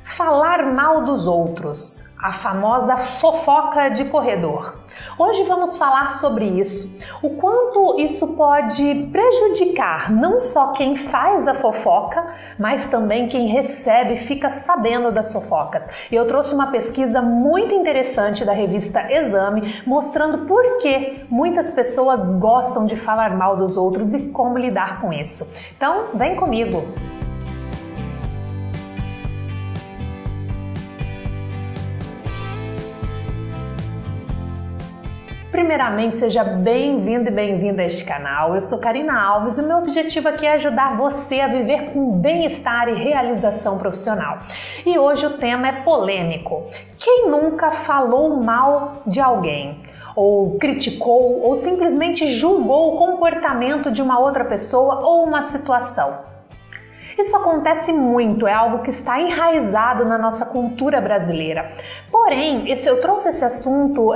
Falar mal dos outros, a famosa fofoca de corredor. Hoje vamos falar sobre isso, o quanto isso pode prejudicar não só quem faz a fofoca, mas também quem recebe, fica sabendo das fofocas. E eu trouxe uma pesquisa muito interessante da revista Exame, mostrando por que muitas pessoas gostam de falar mal dos outros e como lidar com isso. Então, vem comigo! Primeiramente, seja bem-vindo e bem-vinda a este canal. Eu sou Karina Alves e o meu objetivo aqui é ajudar você a viver com bem-estar e realização profissional. E hoje o tema é polêmico. Quem nunca falou mal de alguém? Ou criticou ou simplesmente julgou o comportamento de uma outra pessoa ou uma situação? Isso acontece muito, é algo que está enraizado na nossa cultura brasileira. Porém, eu trouxe esse assunto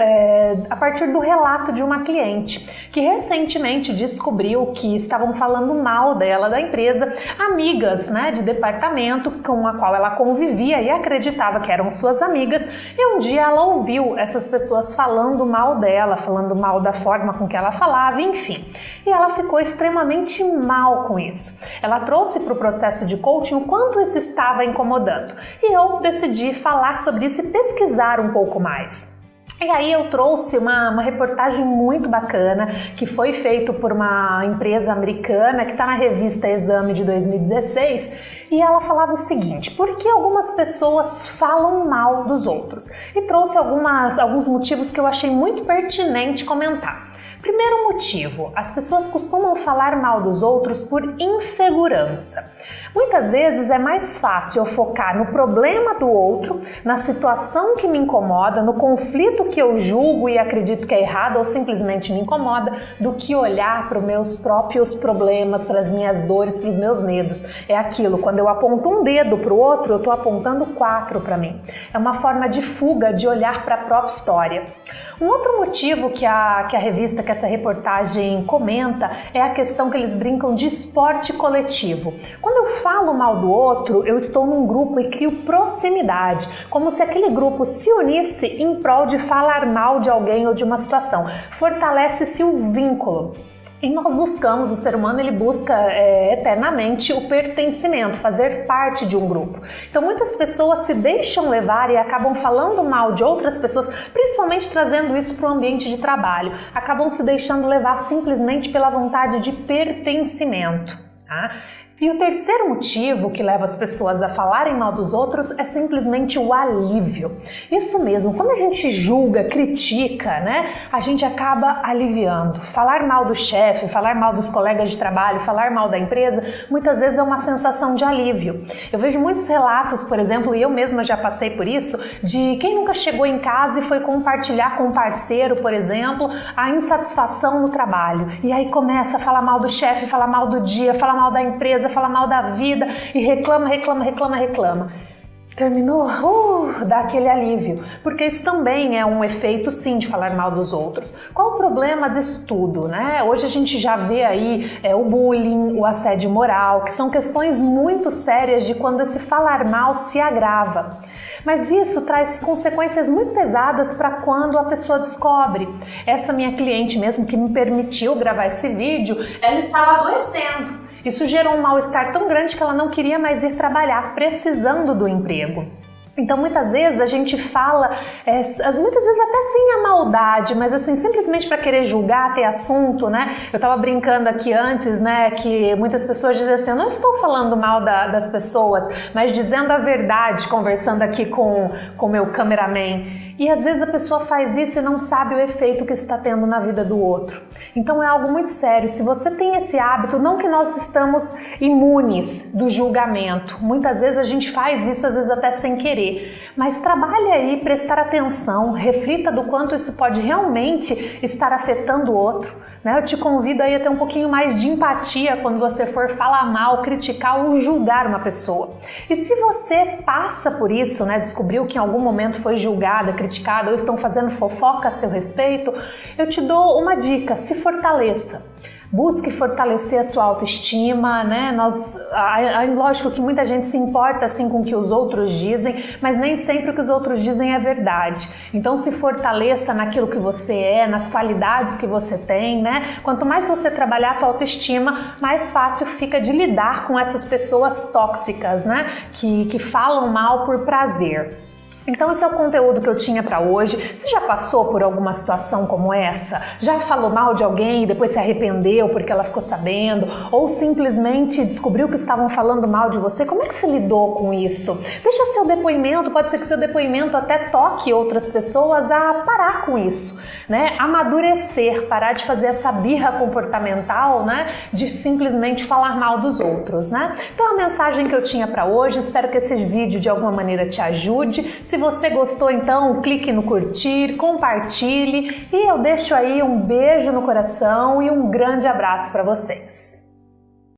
a partir do relato de uma cliente que recentemente descobriu que estavam falando mal dela, da empresa, amigas, de departamento com a qual ela convivia e acreditava que eram suas amigas, e um dia ela ouviu essas pessoas falando mal dela, falando mal da forma com que ela falava, enfim. E ela ficou extremamente mal com isso. Ela trouxe para o processo de coaching o quanto isso estava incomodando. E eu decidi falar sobre isso e pesquisar um pouco mais. E aí eu trouxe uma reportagem muito bacana que foi feita por uma empresa americana que está na revista Exame de 2016, e ela falava o seguinte: por que algumas pessoas falam mal dos outros? E trouxe alguns motivos que eu achei muito pertinente comentar. Primeiro motivo, as pessoas costumam falar mal dos outros por insegurança. Muitas vezes é mais fácil eu focar no problema do outro, na situação que me incomoda, no conflito que eu julgo e acredito que é errado ou simplesmente me incomoda, do que olhar para os meus próprios problemas, para as minhas dores, para os meus medos. É aquilo, quando eu aponto um dedo para o outro, eu estou apontando 4 para mim. É uma forma de fuga, de olhar para a própria história. Um outro motivo que a revista, que essa reportagem comenta, é a questão que eles brincam de esporte coletivo. Quando eu falo mal do outro, eu estou num grupo e crio proximidade, como se aquele grupo se unisse em prol de falar mal de alguém ou de uma situação. Fortalece-se o vínculo. E nós buscamos, o ser humano ele busca eternamente o pertencimento, fazer parte de um grupo. Então muitas pessoas se deixam levar e acabam falando mal de outras pessoas, principalmente trazendo isso para o ambiente de trabalho. Acabam se deixando levar simplesmente pela vontade de pertencimento. Tá? E o terceiro motivo que leva as pessoas a falarem mal dos outros é simplesmente o alívio. Isso mesmo, quando a gente julga, critica, a gente acaba aliviando. Falar mal do chefe, falar mal dos colegas de trabalho, falar mal da empresa, muitas vezes é uma sensação de alívio. Eu vejo muitos relatos, por exemplo, e eu mesma já passei por isso, de quem nunca chegou em casa e foi compartilhar com um parceiro, por exemplo, a insatisfação no trabalho. E aí começa a falar mal do chefe, falar mal do dia, falar mal da empresa, falar mal da vida e reclama. Terminou? Dá aquele alívio, porque isso também é um efeito sim de falar mal dos outros. Qual o problema disso tudo, Hoje a gente já vê aí o bullying, o assédio moral, que são questões muito sérias de quando esse falar mal se agrava. Mas isso traz consequências muito pesadas para quando a pessoa descobre. Essa minha cliente mesmo que me permitiu gravar esse vídeo, ela estava adoecendo. Isso gerou um mal-estar tão grande que ela não queria mais ir trabalhar, precisando do emprego. Então muitas vezes a gente fala, muitas vezes até sem a maldade, mas assim, simplesmente para querer julgar, ter assunto, Eu tava brincando aqui antes, que muitas pessoas dizem assim: eu não estou falando mal das pessoas, mas dizendo a verdade, conversando aqui com o meu cameraman. E às vezes a pessoa faz isso e não sabe o efeito que isso está tendo na vida do outro. Então é algo muito sério. Se você tem esse hábito, não que nós estamos imunes do julgamento. Muitas vezes a gente faz isso, às vezes até sem querer. Mas trabalhe aí, prestar atenção, reflita do quanto isso pode realmente estar afetando o outro. Eu te convido aí a ter um pouquinho mais de empatia quando você for falar mal, criticar ou julgar uma pessoa. E se você passa por isso, descobriu que em algum momento foi julgada, criticada ou estão fazendo fofoca a seu respeito, eu te dou uma dica: se fortaleça. Busque fortalecer a sua autoestima, né? Lógico que muita gente se importa assim com o que os outros dizem, mas nem sempre o que os outros dizem é verdade. Então se fortaleça naquilo que você é, nas qualidades que você tem, né? Quanto mais você trabalhar a tua autoestima, mais fácil fica de lidar com essas pessoas tóxicas, né? Que falam mal por prazer. Então esse é o conteúdo que eu tinha para hoje. Você já passou por alguma situação como essa? Já falou mal de alguém e depois se arrependeu porque ela ficou sabendo? Ou simplesmente descobriu que estavam falando mal de você? Como é que você lidou com isso? Deixa seu depoimento, pode ser que seu depoimento até toque outras pessoas a parar com isso, né? Amadurecer, parar de fazer essa birra comportamental, né? De simplesmente falar mal dos outros, né? Então a mensagem que eu tinha para hoje, espero que esse vídeo de alguma maneira te ajude. Se você gostou, então clique no curtir, compartilhe e eu deixo aí um beijo no coração e um grande abraço para vocês.